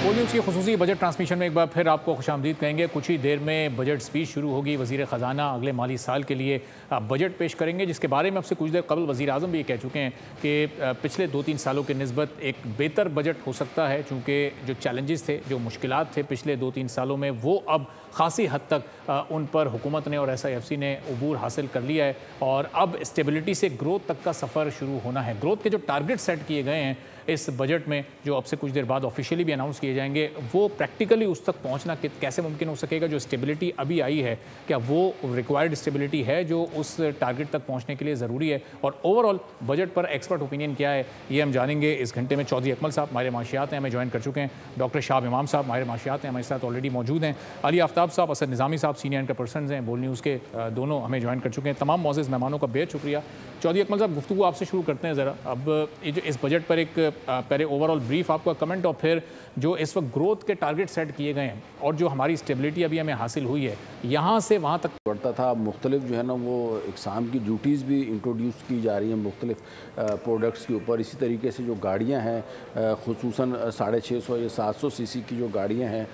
बोल न्यूज़ की खुसूसी budget transmission में एक बार फिर आपको खुशामदीद कहेंगे। कुछ ही देर में बजट स्पीच शुरू होगी। वज़ीर ख़जाना अगले माली साल के लिए बजट पेश करेंगे, जिसके बारे में अब से कुछ देर कबल वज़ीर आज़म भी ये कह चुके हैं कि पिछले 2-3 सालों के निस्बत एक बेहतर बजट हो सकता है, चूँकि जो चैलेंजेस थे, जो मुश्किलात थे पिछले 2-3 सालों में, वो अब ख़ासी हद तक उन पर हुकूमत ने और SIFC ने अबूर हासिल कर लिया है और अब स्टेबिलिटी से ग्रोथ तक का सफ़र शुरू होना है। ग्रोथ के जो टारगेट सेट किए गए हैं इस बजट में, जो अब से कुछ देर बाद ऑफिशियली भी अनाउंस किए जाएंगे, वो प्रैक्टिकली उस तक पहुंचना कैसे मुमकिन हो सकेगा? जो स्टेबिलिटी अभी आई है, क्या वो रिक्वायर्ड स्टेबिलिटी है जो उस टारगेट तक पहुंचने के लिए ज़रूरी है? और ओवरऑल बजट पर एक्सपर्ट ओपिनियन क्या है, ये हम जानेंगे इस घंटे में। चौधरी अकमल साहब माहिर माशियात हैं, हमें ज्वाइन कर चुके हैं। डॉक्टर शाह इमाम साहब माहिर माशियात हैं, हमारे साथ ऑलरेडी मौजूद हैं। अली आफ्ताब साहब, असद निज़ामी साहब सीनियर एंकर पर्सन हैं बोल न्यूज़ के, दोनों हमें ज्वाइन कर चुके हैं। तमाम मौजूद मेहमानों का बेहद शुक्रिया। चौधरी अकमल साहब, गुफ्तगू आपसे शुरू करते हैं ज़रा। अब ये जो इस बजट पर एक पहले ओवरऑल ब्रीफ आपका कमेंट, और फिर जो इस वक्त ग्रोथ के टारगेट सेट किए गए हैं और जो हमारी स्टेबिलिटी अभी हमें हासिल हुई है, यहाँ से वहाँ तक बढ़ता था। मुख्तलिफ जो है ना वो इकसाम की ड्यूटीज़ भी इंट्रोड्यूस की जा रही हैं मुख्तलिफ प्रोडक्ट्स के ऊपर। इसी तरीके से जो गाड़ियाँ हैं, खुसूसन 650 या 700 सीसी की जो गाड़ियाँ हैं,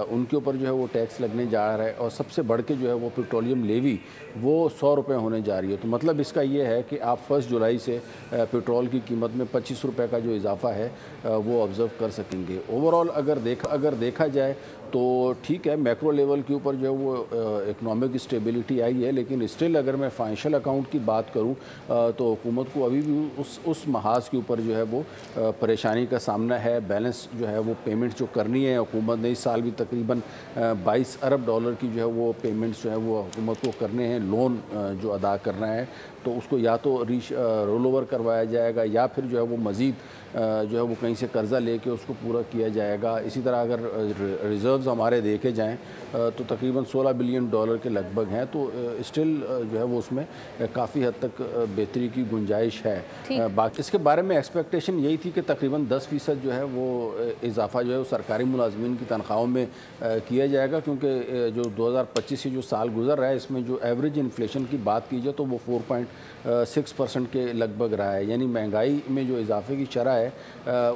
उनके ऊपर जो है वो टैक्स लगने जा रहा है। और सबसे बढ़ के जो है वो पेट्रोलियम लेवी वो 100 रुपये होने जा रही है। तो मतलब इसका ये है कि आप 1 जुलाई से पेट्रोल की कीमत में 25 रुपये का जो इजाफा है वो ऑब्ज़र्व कर सकेंगे। ओवरऑल अगर देखा जाए तो ठीक है, मैक्रो लेवल के ऊपर जो है वो इकनॉमिक स्टेबिलिटी आई है, लेकिन स्टिल अगर मैं फाइनेंशियल अकाउंट की बात करूं तो हुकूमत को अभी भी उस महाज के ऊपर जो है वो परेशानी का सामना है। बैलेंस जो है वो पेमेंट जो करनी है हुकूमत ने, इस साल भी तकरीबन 22 अरब डॉलर की जो है वो पेमेंट्स जो है वो हुकूमत को करने हैं। लोन जो अदा करना है तो उसको या तो रोल ओवर करवाया जाएगा या फिर जो है वो मज़ीद जो है वो कहीं से कर्ज़ा लेके उसको पूरा किया जाएगा। इसी तरह अगर रिज़र्व्स हमारे देखे जाएं तो तकरीबन 16 बिलियन डॉलर के लगभग हैं। तो स्टिल जो है वो उसमें काफ़ी हद तक बेहतरी की गुंजाइश है। बाकी इसके बारे में एक्सपेक्टेशन यही थी कि तकरीबन 10% जो है वो इजाफा जो है वो सरकारी मुलाजमीन की तनख्वाहों में किया जाएगा, क्योंकि जो 2025 से जो साल गुजर रहा है इसमें जो एवरेज इन्फ्लेशन की बात की जाए तो वो 4.6% के लगभग रहा है। यानी महंगाई में जो इजाफे की शरह है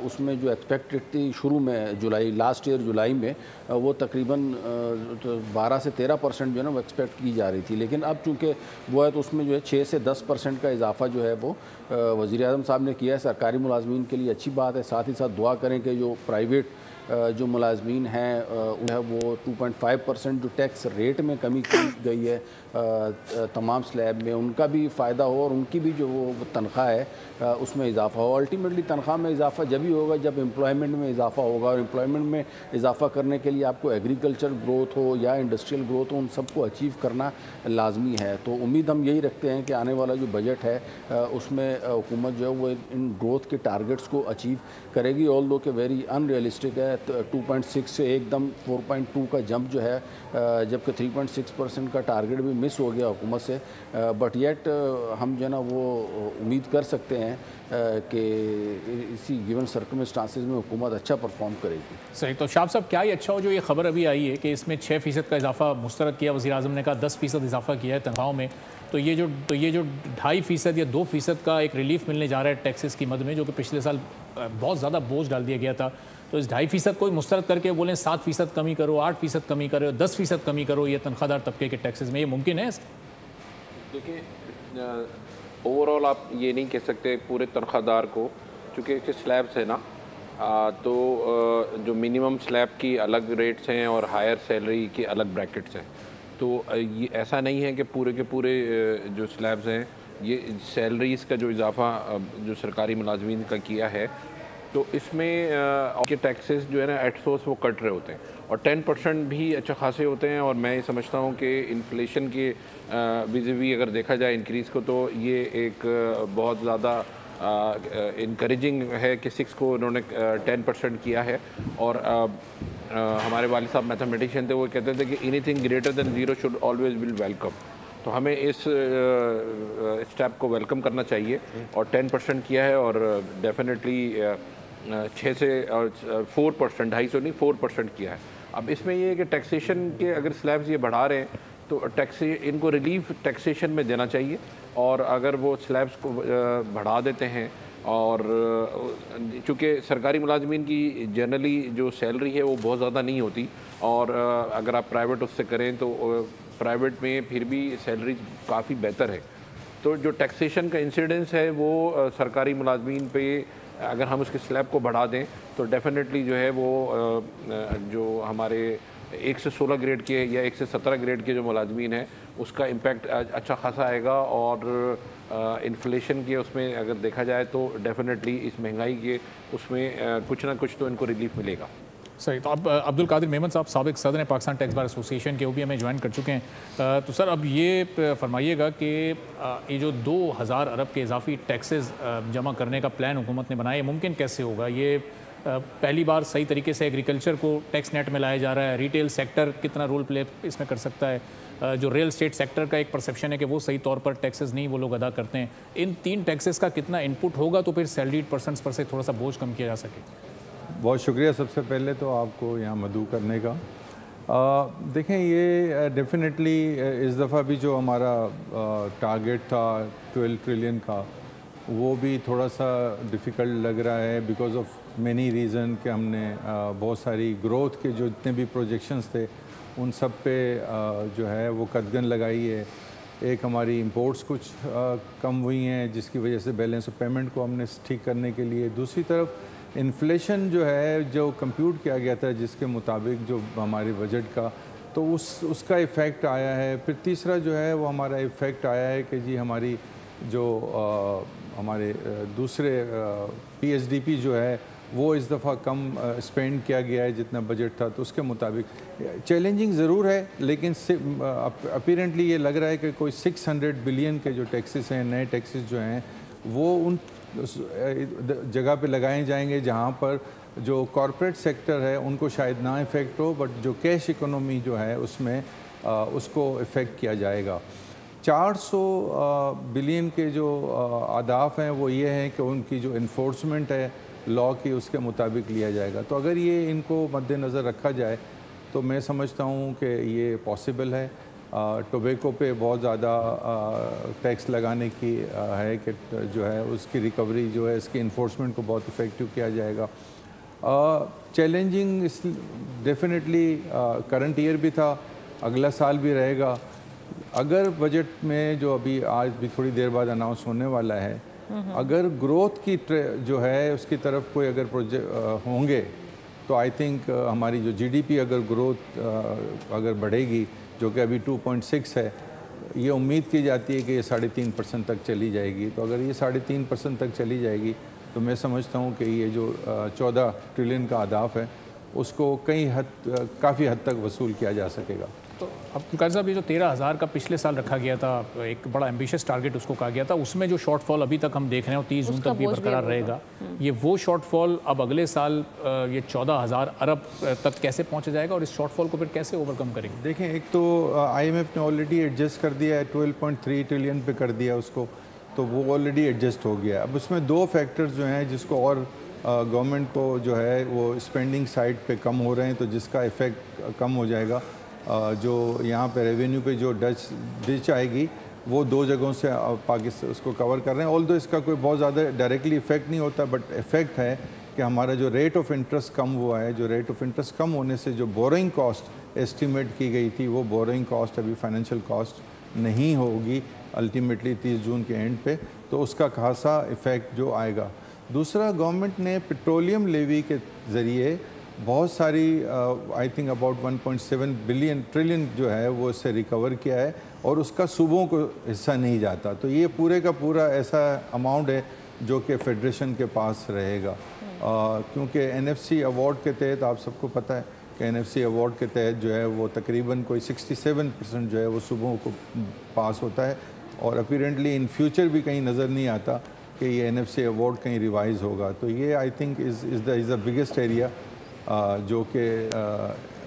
उसमें जो एक्सपेक्टेड थी शुरू में लास्ट ईयर जुलाई में वो तकरीबन 12 से 13% जो है ना वो एक्सपेक्ट की जा रही थी, लेकिन अब चूँकि वो है तो उसमें जो है 6 से 10% का इजाफा जो है वो वज़ीर आज़म साहब ने किया है। सरकारी मुलाजमीन के लिए अच्छी बात है। साथ ही साथ दुआ करें कि जो प्राइवेट जो मुलाजमीन हैं उन्हें वो 2.5% जो टैक्स रेट में कमी की गई है तमाम स्लैब में, उनका भी फ़ायदा हो और उनकी भी जो वो तनख्वाह है उसमें इजाफा हो। अल्टीमेटली तनख्वाह में इजाफा जब ही होगा जब एम्प्लॉयमेंट में इजाफा होगा, और एम्प्लॉयमेंट में इजाफा करने के लिए आपको एग्रीकल्चर ग्रोथ हो या इंडस्ट्रियल ग्रोथ हो, उन सबको अचीव करना लाजमी है। तो उम्मीद हम यही रखते हैं कि आने वाला जो बजट है उसमें हुकूमत जो है वो इन ग्रोथ के टारगेट्स को अचीव करेगी। ऑल दो के वेरी अनरियलिस्टिक है। 2.6 से एकदम 4.2 का जंप जो है, जबकि 3.6% का टारगेट भी मिस हो गया हुकूमत से, बट येट हम जो है ना वो उम्मीद कर सकते हैं कि इसी गिवन सर्कमस्टांसेस में हुकूमत अच्छा परफॉर्म करेगी। सही। तो शाह साहब, क्या ही अच्छा हो जो ये खबर अभी आई है कि इसमें 6% का इजाफा मुस्तरद किया, वज़ीर आज़म ने कहा 10% इजाफा किया है तनख्वाहों में। तो ये जो 2.5% या 2% का एक रिलीफ मिलने जा रहा है टैक्सेस की मद में, जो कि पिछले साल बहुत ज़्यादा बोझ डाल दिया गया था। तो इस 2.5% को मुस्तरद करके बोलें 7% कमी करो, 8% कमी करो, 10% कमी करो ये तनख्वाहदार तबके के टैक्सेस में, ये मुमकिन है? देखिए, ओवरऑल आप ये नहीं कह सकते पूरे तनख्वाहदार को, चूँकि स्लैब्स है ना, तो जो मिनिमम स्लैब की अलग रेट्स हैं और हायर सैलरी के अलग ब्रैकेट्स हैं। तो ये ऐसा नहीं है कि पूरे के पूरे जो स्लैब्स हैं ये सैलरीज़ का जो इजाफा जो सरकारी मुलाजमीन का किया है, तो इसमें के टैक्सेस जो है ना एट सोर्स वो कट रहे होते हैं, और 10% भी अच्छा खासे होते हैं। और मैं समझता हूँ कि इन्फ्लेशन के विज़िवी अगर देखा जाए इंक्रीज़ को, तो ये एक बहुत ज़्यादा इनकरेजिंग है कि 6 को उन्होंने 10% किया है। और हमारे वालिद साहब मैथमेटिशियन थे, वो कहते थे कि anything greater than 0 should always will welcome. तो हमें इस स्टेप को वेलकम करना चाहिए, और 10% किया है, और डेफिनेटली 6 से 4%, 2.5 नहीं 4% किया है। अब इसमें ये है कि टैक्सेशन के अगर स्लैब्स ये बढ़ा रहे हैं तो इनको रिलीफ टैक्सेशन में देना चाहिए, और अगर वो स्लैब्स को बढ़ा देते हैं और चूँकि सरकारी मुलाजमीन की जनरली जो सैलरी है वो बहुत ज़्यादा नहीं होती, और अगर आप प्राइवेट उससे करें तो प्राइवेट में फिर भी सैलरी काफ़ी बेहतर है। तो जो टैक्सेशन का इंसिडेंस है वो सरकारी मुलाजमीन पे अगर हम उसके स्लैब को बढ़ा दें तो डेफिनेटली जो है वो जो हमारे 1 से 16 ग्रेड के या 1 से 17 ग्रेड के जो मुलाजमीन हैं उसका इम्पैक्ट अच्छा खासा आएगा। और इन्फ्लेशन के उसमें अगर देखा जाए तो डेफिनेटली इस महंगाई के उसमें कुछ ना कुछ तो इनको रिलीफ मिलेगा। सही। तो अब अब्दुल कादिर मेमन साहब साबिक सदर पाकिस्तान टैक्स बार एसोसिएशन के, वो भी हमें ज्वाइन कर चुके हैं। तो सर अब ये फरमाइएगा कि ये जो 2000 अरब के इजाफी टैक्सेस जमा करने का प्लान हुकूमत ने बनाया, ये मुमकिन कैसे होगा? ये पहली बार सही तरीके से एग्रीकल्चर को टैक्स नेट में लाया जा रहा है। रिटेल सेक्टर कितना रोल प्ले इसमें कर सकता है? जो रियल एस्टेट सेक्टर का एक परसेप्शन है कि वो सही तौर पर टैक्सेस नहीं वो लोग अदा करते हैं। इन 3 टैक्सेस का कितना इनपुट होगा तो फिर सैलरीड पर्सनस पर से थोड़ा सा बोझ कम किया जा सके? बहुत शुक्रिया सबसे पहले तो आपको यहाँ मदऊ करने का। देखें, ये डेफिनेटली इस दफ़ा भी जो हमारा टारगेट था 12 ट्रिलियन का, वो भी थोड़ा सा डिफ़िकल्ट लग रहा है बिकॉज़ ऑफ मैनी रीज़न कि हमने बहुत सारी ग्रोथ के जो जितने भी प्रोजेक्शंस थे उन सब पे जो है वो कदगन लगाई है। एक हमारी इंपोर्ट्स कुछ कम हुई हैं जिसकी वजह से बैलेंस ऑफ पेमेंट को हमने ठीक करने के लिए, दूसरी तरफ इन्फ्लेशन जो है जो कंप्यूट किया गया था जिसके मुताबिक जो हमारे बजट का, तो उसका इफ़ेक्ट आया है। फिर तीसरा जो है वो हमारा इफ़ेक्ट आया है कि जी हमारी जो हमारे दूसरे PSDP जो है वो इस दफ़ा कम स्पेंड किया गया है जितना बजट था, तो उसके मुताबिक चैलेंजिंग ज़रूर है, लेकिन अपीरेंटली ये लग रहा है कि कोई 600 बिलियन के जो टैक्सेस हैं, नए टैक्सेस जो हैं, वो उन जगह पे लगाए जाएंगे जहाँ पर जो कॉरपोरेट सेक्टर है उनको शायद ना इफ़ेक्ट हो, बट जो कैश इकोनॉमी जो है उसमें उसको इफ़ेक्ट किया जाएगा। 400 बिलियन के जो अहदाफ हैं वो ये हैं कि उनकी जो इन्फोर्समेंट है लॉ की उसके मुताबिक लिया जाएगा। तो अगर ये इनको मद्देनज़र रखा जाए तो मैं समझता हूँ कि ये पॉसिबल है। टोबैको पे बहुत ज़्यादा टैक्स लगाने की है कि जो है उसकी रिकवरी जो है इसकी इन्फोर्समेंट को बहुत इफ़ेक्टिव किया जाएगा। चैलेंजिंग इस डेफिनेटली करंट ईयर भी था, अगला साल भी रहेगा। अगर बजट में जो अभी आज भी थोड़ी देर बाद अनाउंस होने वाला है, अगर ग्रोथ की जो है उसकी तरफ कोई अगर प्रोजेक्ट होंगे तो आई थिंक हमारी जो GDP अगर ग्रोथ अगर बढ़ेगी जो कि अभी 2.6 है, ये उम्मीद की जाती है कि ये 3.5% तक चली जाएगी। तो अगर ये 3.5% तक चली जाएगी तो मैं समझता हूँ कि ये जो 14 ट्रिलियन का अहदाफ है उसको काफ़ी हद तक वसूल किया जा सकेगा। तो अब्दुल कादिर साहब, ये जो 13,000 का पिछले साल रखा गया था, एक बड़ा एम्बिशियस टारगेट उसको कहा गया था, उसमें जो शॉर्टफॉल अभी तक हम देख रहे हैं 30 जून तक भी बरकरार रहेगा, ये वो शॉर्टफॉल अब अगले साल ये 14,000 अरब तक कैसे पहुंचा जाएगा और इस शॉर्टफॉल को फिर कैसे ओवरकम करेंगे? देखें, एक तो IMF ने ऑलरेडी एडजस्ट कर दिया है, 12.3 ट्रिलियन पे कर दिया उसको, तो वो ऑलरेडी एडजस्ट हो गया। अब उसमें 2 फैक्टर्स जो हैं जिसको और गवर्नमेंट को जो है वो स्पेंडिंग साइड पे कम हो रहे हैं, तो जिसका इफ़ेक्ट कम हो जाएगा। जो यहाँ पे रेवेन्यू पे जो डिच आएगी वो 2 जगहों से पाकिस्तान उसको कवर कर रहे हैं। ऑल्दो इसका कोई बहुत ज़्यादा डायरेक्टली इफ़ेक्ट नहीं होता, बट इफ़ेक्ट है कि हमारा जो रेट ऑफ इंटरेस्ट कम हुआ है, जो रेट ऑफ इंटरेस्ट कम होने से जो बोरोइंग कॉस्ट एस्टिमेट की गई थी वो बोरोइंग कॉस्ट अभी फाइनेंशियल कॉस्ट नहीं होगी अल्टीमेटली 30 जून के एंड पे, तो उसका खासा इफ़ेक्ट जो आएगा। दूसरा, गवर्नमेंट ने पेट्रोलियम लेवी के ज़रिए बहुत सारी आई थिंक अबाउट 1.7 ट्रिलियन जो है वो इससे रिकवर किया है और उसका सूबों को हिस्सा नहीं जाता। तो ये पूरे का पूरा ऐसा अमाउंट है जो कि फेडरेशन के पास रहेगा, क्योंकि NFC अवार्ड के तहत आप सबको पता है कि NFC अवार्ड के तहत जो है वो तकरीबन कोई 67% जो है वो सूबों को पास होता है, और अपीरेंटली इन फ्यूचर भी कहीं नज़र नहीं आता कि ये NFC अवार्ड कहीं रिवाइज़ होगा। तो ये I think is the biggest area जो कि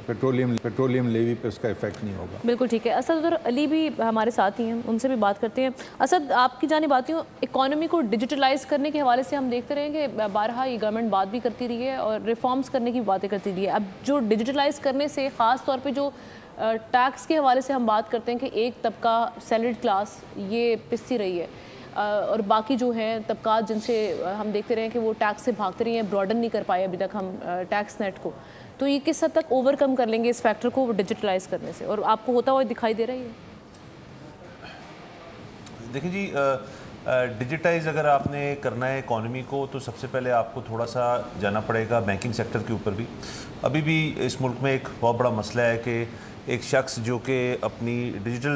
पेट्रोलियम लेवी पे उसका इफेक्ट नहीं होगा। बिल्कुल ठीक है। असद और अली भी हमारे साथ ही हैं, उनसे भी बात करते हैं। असद, आपकी जानिब आती हूँ, इकॉनमी को डिजिटलाइज करने के हवाले से हम देखते रहे कि बारहा ये गवर्नमेंट बात भी करती रही है और रिफॉर्म्स करने की बातें करती रही है। अब जो डिजिटलाइज करने से ख़ास तौर पर जो टैक्स के हवाले से हम बात करते हैं कि एक तबका सैलरीड क्लास ये पिसती रही है, और बाकी जो हैं तबकात जिनसे हम देखते रहे कि वो टैक्स से भागते रही हैं, ब्रॉडन नहीं कर पाए अभी तक हम टैक्स नेट को, तो ये किस हद तक ओवरकम कर लेंगे इस फैक्टर को डिजिटलाइज करने से, और आपको होता हुआ दिखाई दे रहा है? देखिए जी, डिजिटाइज अगर आपने करना है इकॉनमी को तो सबसे पहले आपको थोड़ा सा जाना पड़ेगा बैंकिंग सेक्टर के ऊपर भी। अभी भी इस मुल्क में एक बहुत बड़ा मसला है कि एक शख्स जो कि अपनी डिजिटल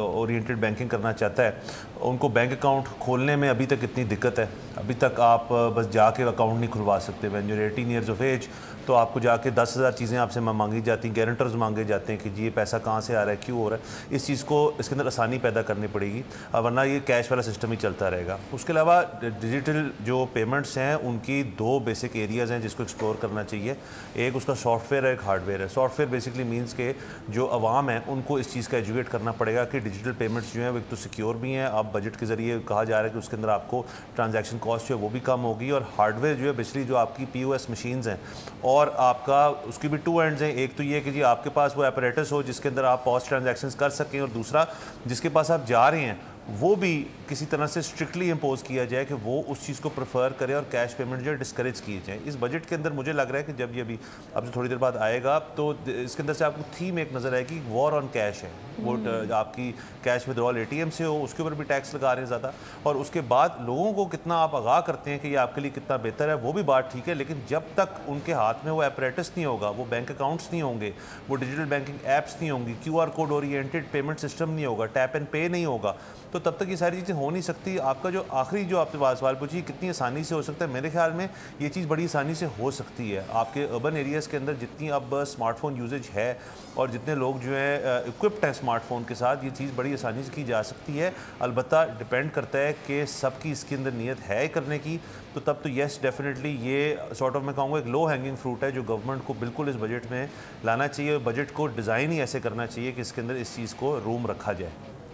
ओरिएंटेड बैंकिंग करना चाहता है, उनको बैंक अकाउंट खोलने में अभी तक इतनी दिक्कत है। अभी तक आप बस जाके अकाउंट नहीं खुलवा सकते। When you 18 years of age तो आपको जाके 10,000 चीज़ें आपसे मांगी जाती हैं, गारंटर्स मांगे जाते हैं कि जी ये पैसा कहाँ से आ रहा है, क्यों हो रहा है। इस चीज़ को इसके अंदर आसानी पैदा करनी पड़ेगी, वरना ये कैश वाला सिस्टम ही चलता रहेगा। उसके अलावा डिजिटल जो पेमेंट्स हैं उनकी 2 बेसिक एरियाज़ हैं जिसको एक्सप्लोर करना चाहिए। एक उसका सॉफ्टवेयर है, एक हार्डवेयर है। सॉफ्टवेयर बेसिकली मीन्स के जो अवाम है उनको इस चीज़ का एजुकेट करना पड़ेगा कि डिजिटल पेमेंट्स जो हैं वो एक तो सिक्योर भी हैं। अब बजट के ज़रिए कहा जा रहा है कि उसके अंदर आपको ट्रांजैक्शन कॉस्ट जो है वो भी कम होगी। और हार्डवेयर जो है बेसिकली जो आपकी POS मशीन्स हैं और आपका उसकी भी 2 एंड्स हैं। एक तो ये कि जी आपके पास वो apparatus हो जिसके अंदर आप पॉज ट्रांजैक्शंस कर सकें, और दूसरा जिसके पास आप जा रहे हैं वो भी किसी तरह से स्ट्रिक्टली इम्पोज किया जाए कि वो उस चीज़ को प्रेफर करे और कैश पेमेंट जो है डिस्करेज किए जाए। इस बजट के अंदर मुझे लग रहा है कि जब ये अभी अब से थोड़ी देर बाद आएगा तो इसके अंदर से आपको थीम एक नज़र आएगी, वॉर ऑन कैश है। वो आपकी कैश विड्रॉल ATM से हो उसके ऊपर भी टैक्स लगा रहे हैं ज़्यादा, और उसके बाद लोगों को कितना आप आगाह करते हैं कि ये आपके लिए कितना बेहतर है वो भी बात ठीक है। लेकिन जब तक उनके हाथ में वो apparatus नहीं होगा, वो बैंक अकाउंट्स नहीं होंगे, वो डिजिटल बैंकिंग ऐप्स नहीं होंगी, QR code oriented payment system नहीं होगा, टैप एंड पे नहीं होगा, तो तब तक ये सारी चीज़ें हो नहीं सकती। आपका जो आखिरी जो आपसे सवाल पूछी कितनी आसानी से हो सकता है, मेरे ख्याल में ये चीज़ बड़ी आसानी से हो सकती है। आपके अर्बन एरियाज़ के अंदर जितनी अब स्मार्टफोन यूजेज है और जितने लोग जो है इक्विप्ड हैं स्मार्टफोन के साथ, ये चीज़ बड़ी आसानी से की जा सकती है। अलबत्ता डिपेंड करता है कि सबकी इसके अंदर नीयत है करने की, तो तब तो येस डेफिनेटली ये सॉर्ट ऑफ मैं कहूँगा एक लो हैंगिंग फ्रूट है जो गवर्नमेंट को बिल्कुल इस बजट में लाना चाहिए। बजट को डिज़ाइन ही ऐसे करना चाहिए कि इसके अंदर इस चीज़ को रूम रखा जाए।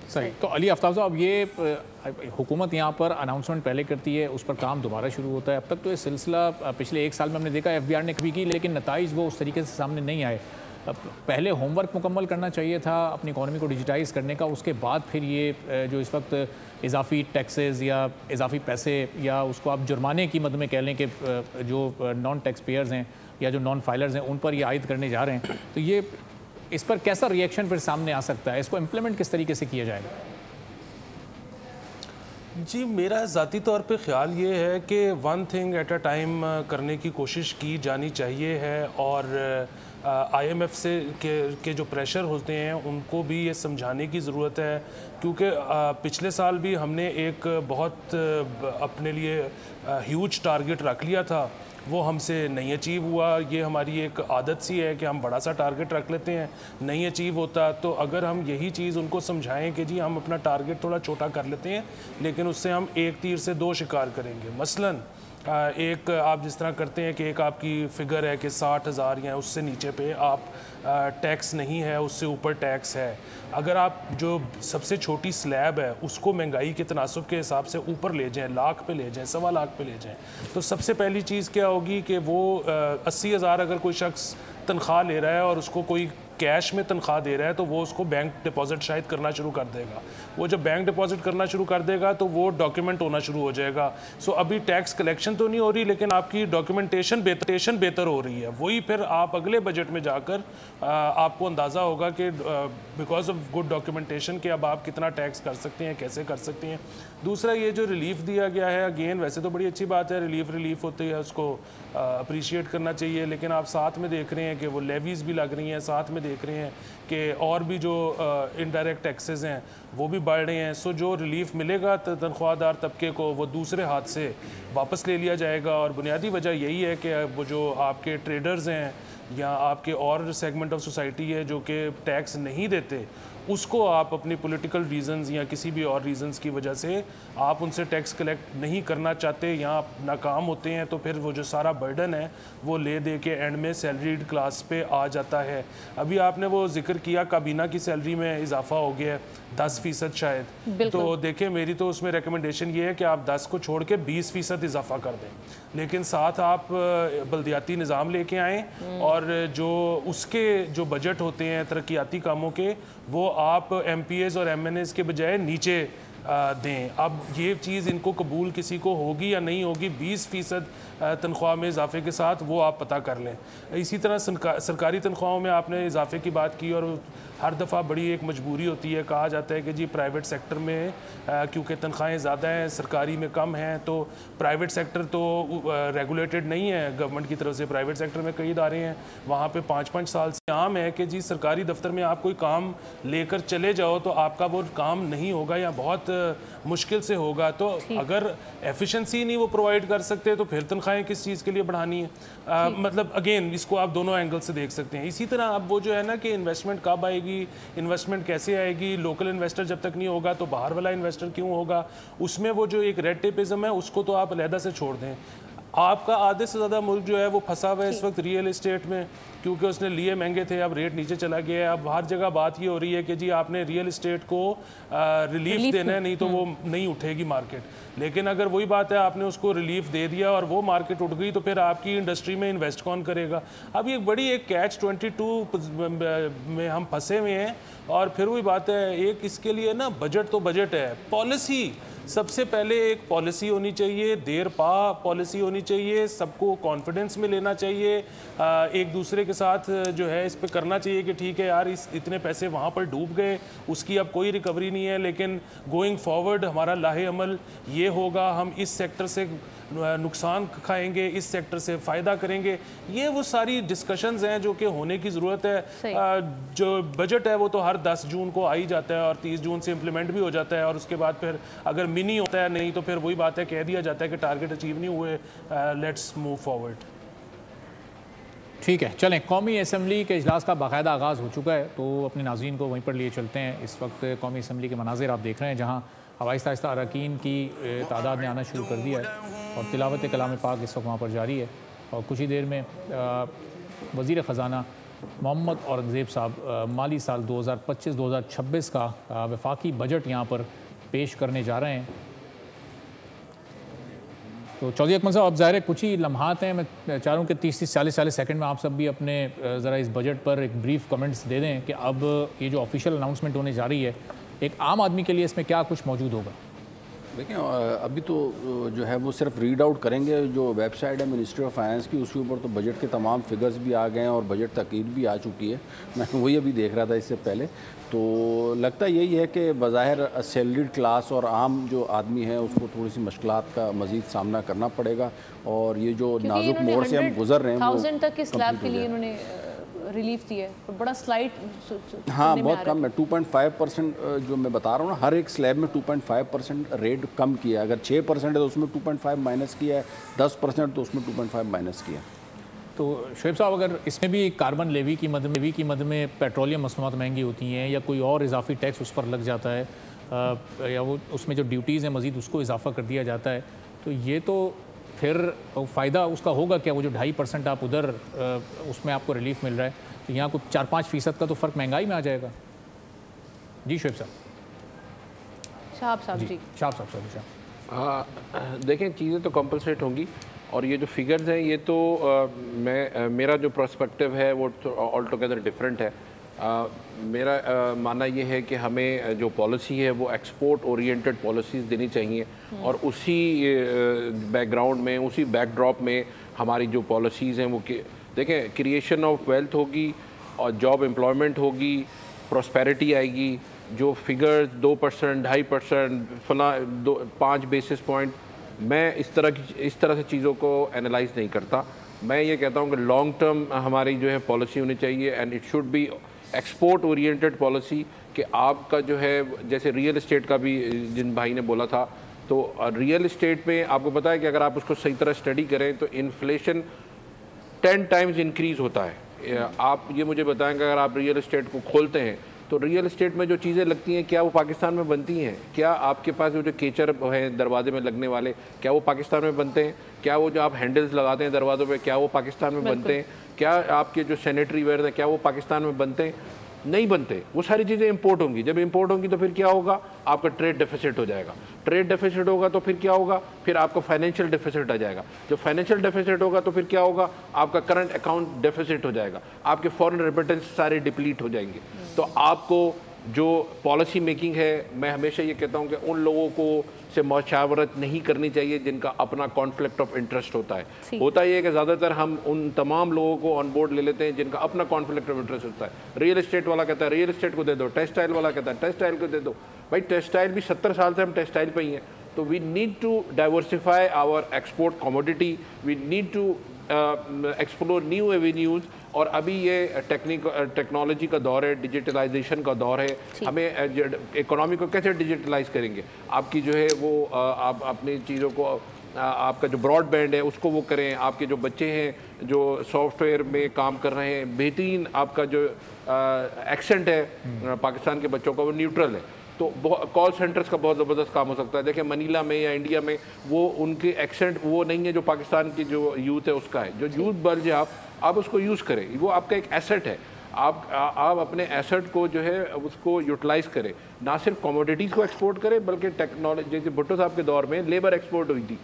सही। तो अली आफ्ताब साहब, अब ये हुकूमत यहाँ पर अनाउंसमेंट पहले करती है, उस पर काम दोबारा शुरू होता है। अब तक तो ये सिलसिला पिछले 1 साल में हमने देखा FBR ने कभी की, लेकिन नताइज वो उस तरीके से सामने नहीं आए। पहले होमवर्क मुकम्मल करना चाहिए था अपनी इकॉनमी को डिजिटाइज़ करने का, उसके बाद फिर ये जो इस वक्त इजाफी टैक्सेस या इजाफी पैसे या उसको आप जुर्माने की मद में कह लें कि जो नॉन टैक्स पेयर्स हैं या जो नॉन फाइलर्स हैं उन पर ये आयद करने जा रहे हैं, तो ये इस पर कैसा रिएक्शन फिर सामने आ सकता है? इसको इम्प्लीमेंट किस तरीके से किया जाएगा? जी, मेरा ज़ाती तौर पे ख्याल ये है कि one thing at a time करने की कोशिश की जानी चाहिए है, और IMF से के जो प्रेशर होते हैं उनको भी ये समझाने की ज़रूरत है, क्योंकि पिछले साल भी हमने एक बहुत अपने लिए ह्यूज टारगेट रख लिया था, वो हमसे नहीं अचीव हुआ। ये हमारी एक आदत सी है कि हम बड़ा सा टारगेट रख लेते हैं, नहीं अचीव होता। तो अगर हम यही चीज़ उनको समझाएं कि जी हम अपना टारगेट थोड़ा छोटा कर लेते हैं, लेकिन उससे हम एक तीर से 2 शिकार करेंगे। मसलन एक आप जिस तरह करते हैं कि एक आपकी फ़िगर है कि 60,000 या उससे नीचे पे आप टैक्स नहीं है, उससे ऊपर टैक्स है। अगर आप जो सबसे छोटी स्लैब है उसको महंगाई के तनासब के हिसाब से ऊपर ले जाएं, लाख पे ले जाएं, 1.25 लाख पे ले जाएं, तो सबसे पहली चीज़ क्या होगी कि वो 80,000 अगर कोई शख्स तनख्वाह ले रहा है और उसको कोई कैश में तनख्वाह दे रहा है, तो वो उसको बैंक डिपॉजिट शायद करना शुरू कर देगा। वो जब बैंक डिपॉजिट करना शुरू कर देगा तो वो डॉक्यूमेंट होना शुरू हो जाएगा। सो अभी टैक्स कलेक्शन तो नहीं हो रही, लेकिन आपकी डॉक्यूमेंटेशन बेहतर हो रही है। वही फिर आप अगले बजट में जाकर आपको अंदाज़ा होगा कि बिकॉज ऑफ गुड डॉक्यूमेंटेशन कि अब आप कितना टैक्स कर सकते हैं, कैसे कर सकते हैं। दूसरा, ये जो रिलीफ दिया गया है, अगेन वैसे तो बड़ी अच्छी बात है, रिलीफ होती है, उसको अप्रिशिएट करना चाहिए, लेकिन आप साथ में देख रहे हैं कि वो लेवीज़ भी लग रही हैं, साथ में देख रहे हैं कि और भी जो इनडायरेक्ट टैक्सेस हैं वो भी बढ़ रहे हैं। सो जो रिलीफ मिलेगा तनख्वाहदार तबके को, वो दूसरे हाथ से वापस ले लिया जाएगा। और बुनियादी वजह यही है कि वो जो आपके ट्रेडर्स हैं या आपके और सेगमेंट ऑफ सोसाइटी है जो कि टैक्स नहीं देते, उसको आप अपनी पॉलिटिकल रीजंस या किसी भी और रीजंस की वजह से आप उनसे टैक्स कलेक्ट नहीं करना चाहते या आप नाकाम होते हैं, तो फिर वो जो सारा बर्डन है वो ले दे के एंड में सैलरीड क्लास पे आ जाता है। अभी आपने वो जिक्र किया काबीना की सैलरी में इजाफा हो गया है 10% शायद, तो देखें मेरी तो उसमें रिकमेंडेशन ये है कि आप 10 को छोड़ के 20% इजाफा कर दें, लेकिन साथ आप बल्दियाती निज़ाम लेके आएँ और जो उसके जो बजट होते हैं तरक्याती कामों के, वो आप MPAs और MNAs के बजाय नीचे दें। अब ये चीज़ इनको कबूल किसी को होगी या नहीं होगी, 20% तनख्वाह में इजाफे के साथ, वो आप पता कर लें। इसी तरह सरकारी तनख्वाहों में आपने इजाफे की बात की, और हर दफ़ा बड़ी एक मजबूरी होती है, कहा जाता है कि जी प्राइवेट सेक्टर में क्योंकि तनख्वाहें ज़्यादा हैं, सरकारी में कम हैं, तो प्राइवेट सेक्टर तो रेगुलेटेड नहीं है गवर्नमेंट की तरफ से। प्राइवेट सेक्टर में कई इदारे हैं, वहाँ पे 5-5 साल से आम है कि जी सरकारी दफ्तर में आप कोई काम लेकर चले जाओ तो आपका वो काम नहीं होगा या बहुत मुश्किल से होगा। तो अगर एफिशिएंसी नहीं वो प्रोवाइड कर सकते तो फिर तनख्वाहें किस चीज़ के लिए बढ़ानी है। मतलब अगेन इसको आप दोनों एंगल से देख सकते हैं। इसी तरह अब वो जो है ना कि इन्वेस्टमेंट कब आएगी, इन्वेस्टमेंट कैसे आएगी, लोकल इन्वेस्टर जब तक नहीं होगा तो बाहर वाला इन्वेस्टर क्यों होगा, उसमें वो जो एक रेड टेपिज्म है उसको तो आप अलहदा से छोड़ दें। आपका आधे से ज़्यादा मुल्क जो है वो फंसा हुआ है इस वक्त रियल एस्टेट में, क्योंकि उसने लिए महंगे थे, अब रेट नीचे चला गया है। अब हर जगह बात ये हो रही है कि जी आपने रियल एस्टेट को रिलीफ देना है, नहीं तो वो नहीं उठेगी मार्केट। लेकिन अगर वही बात है आपने उसको रिलीफ दे दिया और वो मार्केट उठ गई तो फिर आपकी इंडस्ट्री में इन्वेस्ट कौन करेगा। अब ये बड़ी एक कैच 22 में हम फंसे हुए हैं। और फिर वही बात है, एक इसके लिए ना बजट तो बजट है, पॉलिसी सबसे पहले एक पॉलिसी होनी चाहिए, देर पा पॉलिसी होनी चाहिए, सबको कॉन्फिडेंस में लेना चाहिए, एक दूसरे के साथ जो है इस पे करना चाहिए कि ठीक है यार इस इतने पैसे वहाँ पर डूब गए, उसकी अब कोई रिकवरी नहीं है, लेकिन गोइंग फॉरवर्ड हमारा लाहे अमल ये होगा, हम इस सेक्टर से नुकसान खाएंगे, इस सेक्टर से फ़ायदा करेंगे। ये वो सारी डिस्कशंस हैं जो कि होने की ज़रूरत है। जो बजट है वो तो हर 10 जून को आ ही जाता है और 30 जून से इम्प्लीमेंट भी हो जाता है, और उसके बाद फिर अगर मिनी होता है नहीं तो फिर वही बात है, कह दिया जाता है कि टारगेट अचीव नहीं हुए, लेट्स मूव फॉरवर्ड। ठीक है, चलें, कौमी असम्बली के इजलास का बाकायदा आगाज़ हो चुका है, तो अपने नाज़रीन को वहीं पर लिए चलते हैं। इस वक्त कौमी असम्बली के मनाजिर आप देख रहे हैं, जहाँ आहिस्ता आहिस्ता अरकान की तादाद ने आना शुरू कर दिया है और तिलावत कलाम पाक इस वक्त वहाँ पर जारी है। और कुछ ही देर में वज़ीर ख़जाना मोहम्मद औरंगज़ेब साहब माली साल 2025-2026 का वफाकी बजट यहाँ पर पेश करने जा रहे हैं। तो चौधरी अकमल साहब, अब ज़ाहिर है कुछ ही लम्हात हैं, मैं चाह रहा हूँ कि 30-40 सेकंड में आप सब भी अपने ज़रा इस बजट पर एक ब्रीफ कमेंट्स दे दें कि अब ये जो ऑफिशियल अनाउंसमेंट होने जा रही है, एक आम आदमी के लिए इसमें क्या कुछ मौजूद होगा। देखिए अभी तो जो है वो सिर्फ रीड आउट करेंगे, जो वेबसाइट है मिनिस्ट्री ऑफ फाइनेंस की उसके ऊपर तो बजट के तमाम फिगर्स भी आ गए हैं और बजट तकीद भी आ चुकी है। मैं वही अभी देख रहा था इससे पहले, तो लगता यही है कि बज़ाहिर सैलरीड क्लास और आम जो आदमी है उसको थोड़ी सी मुश्किलात का मज़ीद सामना करना पड़ेगा। और ये जो नाजुक मोड़ से हम गुजर रहे हैं 1000 तक के स्लैब के लिए इन्होंने रिलीफ दी है, बड़ा स्लाइड हाँ बहुत कम है। 2.5% जो मैं बता रहा हूँ ना, हर एक स्लैब में 2.5% रेट कम किया है। अगर 6% है तो उसमें 2.5 माइनस किया है, 10% तो उसमें 2.5 माइनस किया। तो शुएब साहब, अगर इसमें भी कार्बन लेवी की मद में पेट्रोलियम मसनूआत महंगी होती हैं या कोई और इजाफी टैक्स उस पर लग जाता है, या वो उसमें जो ड्यूटीज़ हैं मज़ीद उसको इजाफा कर दिया जाता है, तो ये तो फिर फ़ायदा उसका होगा क्या? वो जो 2.5% आप उधर उसमें आपको रिलीफ मिल रहा है, तो यहाँ कुछ 4-5% का तो फ़र्क महंगाई में आ जाएगा। जी शुएब साहब। शाहब साहब। हाँ, देखें चीज़ें तो कंपलसेट होंगी, और ये जो फिगर्स हैं ये तो मेरा जो पर्सपेक्टिव है वो ऑल टुगेदर डिफरेंट है। मेरा मानना ये है कि हमें जो पॉलिसी है वो एक्सपोर्ट ओरिएंटेड पॉलिसीज़ देनी चाहिए, और उसी बैकग्राउंड में, उसी बैकड्रॉप में हमारी जो पॉलिसीज़ हैं वो देखें, क्रिएशन ऑफ वेल्थ होगी और जॉब एम्प्लॉयमेंट होगी, प्रॉस्पेरिटी आएगी। जो फिगर्स 2%, 2.5%, फला 5 बेसिस पॉइंट, मैं इस तरह से चीज़ों को एनालाइज नहीं करता। मैं ये कहता हूँ कि लॉन्ग टर्म हमारी जो है पॉलिसी होनी चाहिए, and it should be export oriented policy. कि आपका जो है, जैसे रियल इस्टेट का भी जिन भाई ने बोला था, तो रियल इस्टेट में आपको पता है कि अगर आप उसको सही तरह स्टडी करें तो इन्फ्लेशन 10 टाइम्स इंक्रीज़ होता है। आप ये मुझे बताएं कि अगर आप रियल इस्टेट को खोलते हैं तो रियल इस्टेट में जो चीज़ें लगती हैं क्या वो पाकिस्तान में बनती हैं? क्या आपके पास वो जो केचर हैं दरवाजे में लगने वाले, क्या वो पाकिस्तान में बनते हैं? क्या वो जो आप हैंडल्स लगाते हैं दरवाज़ों पे, क्या वो पाकिस्तान में बनते हैं? क्या आपके जो सैनिटरी वेयर हैं क्या वो पाकिस्तान में बनते हैं? नहीं बनते। वो सारी चीज़ें इंपोर्ट होंगी। जब इंपोर्ट होंगी तो फिर क्या होगा? आपका ट्रेड डेफिसिट हो जाएगा। ट्रेड डेफिसिट होगा तो फिर क्या होगा? फिर आपका फाइनेंशियल डेफिसिट आ जाएगा। जब फाइनेंशियल डेफिसिट होगा तो फिर क्या होगा? आपका करंट अकाउंट डेफिसिट हो जाएगा। आपके फॉरेन रेमिटेंस सारे डिप्लीट हो जाएंगे। तो आपको जो पॉलिसी मेकिंग है, मैं हमेशा ये कहता हूँ कि उन लोगों को से मशावरत नहीं करनी चाहिए जिनका अपना कॉन्फ्लिक्ट ऑफ इंटरेस्ट होता है। होता ये है कि ज़्यादातर हम उन तमाम लोगों को ऑन बोर्ड ले लेते हैं जिनका अपना कॉन्फ्लिक्ट ऑफ इंटरेस्ट होता है। रियल एस्टेट वाला कहता है रियल एस्टेट को दे दो, टेक्सटाइल वाला कहता है टेक्सटाइल को दे दो। भाई टेक्सटाइल भी 70 साल से हम टेक्सटाइल पे ही हैं, तो we need to diversify our export commodity, we need to explore new avenues. और अभी ये टेक्नोलॉजी का दौर है, डिजिटलाइजेशन का दौर है। हमें इकोनॉमी को कैसे डिजिटलाइज करेंगे, आपकी जो है वो आप अपनी चीज़ों को आपका जो ब्रॉडबैंड है उसको वो करें। आपके जो बच्चे हैं जो सॉफ्टवेयर में काम कर रहे हैं, बेहतरीन आपका जो एक्सेंट है पाकिस्तान के बच्चों का वो न्यूट्रल है, तो कॉल सेंटर्स का बहुत ज़बरदस्त काम हो सकता है। देखिए मनीला में या इंडिया में वो उनके एक्सेंट वो नहीं है जो पाकिस्तान की जो यूथ है उसका है। जो यूथ बल्ज है आप उसको यूज़ करें, वो आपका एक एसेट है। आप अपने एसेट को जो है उसको यूटिलाइज़ करें, ना सिर्फ कमोडिटीज़ को एक्सपोर्ट करें बल्कि टेक्नोलॉजी, जैसे भुट्टो साहब के दौर में लेबर एक्सपोर्ट हुई थी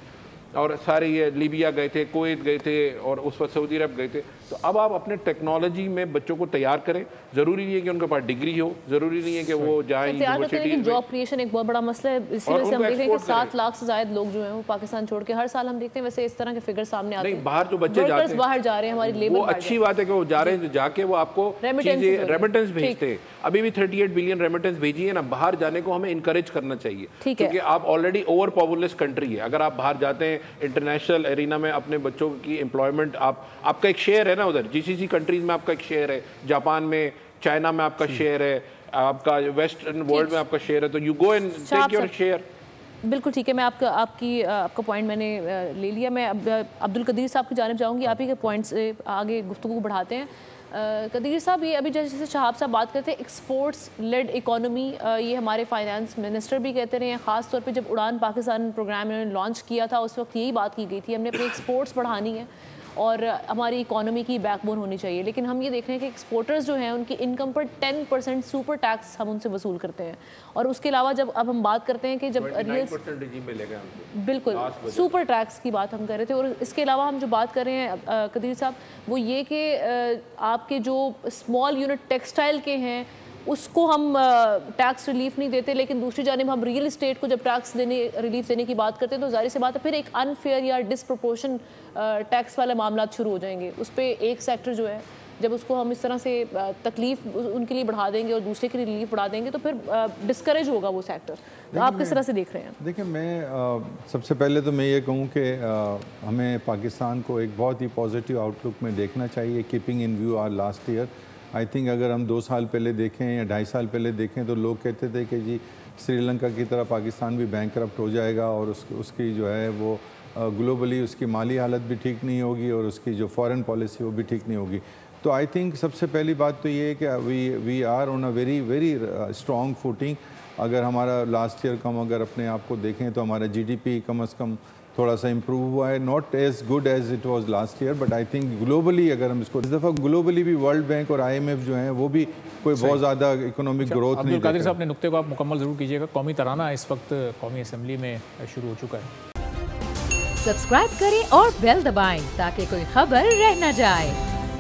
और सारे ये लीबिया गए थे, कुवैत गए थे और उस वक्त सऊदी अरब गए थे। तो अब आप अपने टेक्नोलॉजी में बच्चों को तैयार करें। ज़रूरी नहीं है कि उनके पास डिग्री हो, ज़रूरी नहीं है कि वो जाएं यूनिवर्सिटी। जॉब क्रिएशन एक बहुत बड़ा मसला है, इसी वजह से हम देखें कि 7 लाख से ज़ायद लोग जो हैं वो पाकिस्तान छोड़ के हर साल हम देखते हैं वैसे इस तरह के फिगर सामने आते हैं। बाहर जो बच्चे जाते हैं, बाहर जा रहे हैं, हमारी लेबर, वो अच्छी बात है कि वो जा रहे हैं, जाके वो आपको रेमिटेंस भेजते हैं। अभी भी 38 बिलियन रेमिटेंस भेजी है ना, बाहर जाने को हमें इंकरेज करना चाहिए, क्योंकि आप ऑलरेडी ओवर पॉपुलस कंट्री है। अगर आप बाहर जाते हैं इंटरनेशनल एरिना में अपने बच्चों की एम्प्लॉयमेंट, आपका एक शेयर है ना उधर, जीसीसी कंट्रीज में आपका एक शेयर है, जापान में, चाइना में आपका शेयर है, आपका वेस्टर्न वर्ल्ड में आपका शेयर है, तो you go and take your share. बिल्कुल ठीक है, मैं आपका पॉइंट मैंने ले लिया। मैं अब अब्दुल कदीर साहब की जानिब जाऊँगी, आप ही के पॉइंट से आगे गुफ्तगू बढ़ाते हैं। कदीर साहब, ये अभी जैसे शहाब साहब बात करते हैं एक्सपोर्ट्स लेड इकोनॉमी, ये हमारे फाइनेंस मिनिस्टर भी कहते रहे हैं। ख़ास तौर पे जब उड़ान पाकिस्तान प्रोग्राम इन्होंने लॉन्च किया था उस वक्त यही बात की गई थी, हमने अपनी एक्सपोर्ट्स बढ़ानी है और हमारी इकोनॉमी की बैकबोन होनी चाहिए। लेकिन हम ये देख रहे हैं कि एक्सपोर्टर्स जो हैं उनकी इनकम पर 10% सुपर टैक्स हम उनसे वसूल करते हैं। और उसके अलावा जब अब हम बात करते हैं कि जब बिल्कुल सुपर टैक्स की बात हम कर रहे थे, और इसके अलावा हम जो बात कर रहे हैं कदीर साहब वो ये कि आपके जो स्मॉल यूनिट टेक्सटाइल के हैं उसको हम टैक्स रिलीफ नहीं देते, लेकिन दूसरी जानिब हम रियल एस्टेट को जब टैक्स रिलीफ देने की बात करते हैं तो जाहिर सी बात है फिर एक अनफेयर या डिसप्रोपोर्शन टैक्स वाले मामला शुरू हो जाएंगे। उस पर एक सेक्टर जो है जब उसको हम इस तरह से तकलीफ उनके लिए बढ़ा देंगे और दूसरे के लिए रिलीफ बढ़ा देंगे तो फिर डिस्करेज होगा वो सेक्टर। तो आप किस तरह से देख रहे हैं? देखिए, मैं सबसे पहले तो मैं ये कहूँ कि हमें पाकिस्तान को एक बहुत ही पॉजिटिव आउटलुक में देखना चाहिए, keeping in view our last year. I think अगर हम 2 साल पहले देखें या 2.5 साल पहले देखें तो लोग कहते थे कि जी श्रीलंका की तरह पाकिस्तान भी बैंकरप्ट हो जाएगा और उसकी जो है वो ग्लोबली उसकी माली हालत भी ठीक नहीं होगी और उसकी जो फॉरेन पॉलिसी वो भी ठीक नहीं होगी। तो आई थिंक सबसे पहली बात तो ये है कि we are on a very very strong footing. अगर हमारा लास्ट ईयर का हम अगर अपने आप को देखें तो हमारा जीडीपी कम से कम थोड़ा सा इम्प्रूव हुआ है, not as good as it was last year, but I think globally अगर हम इसको इस दफ़ा ग्लोबली भी वर्ल्ड बैंक और IMF जो हैं वो भी कोई बहुत ज़्यादा इकोनॉमिक ग्रोथ नहीं। अब्दुल कादिर साहब अपने नुक्ते को आप मुकम्मल ज़रूर कीजिएगा। कौमी तराना इस वक्त कौमी असम्बली में शुरू हो चुका है। सब्सक्राइब करें और बेल दबाएं ताकि कोई खबर रह न जाए।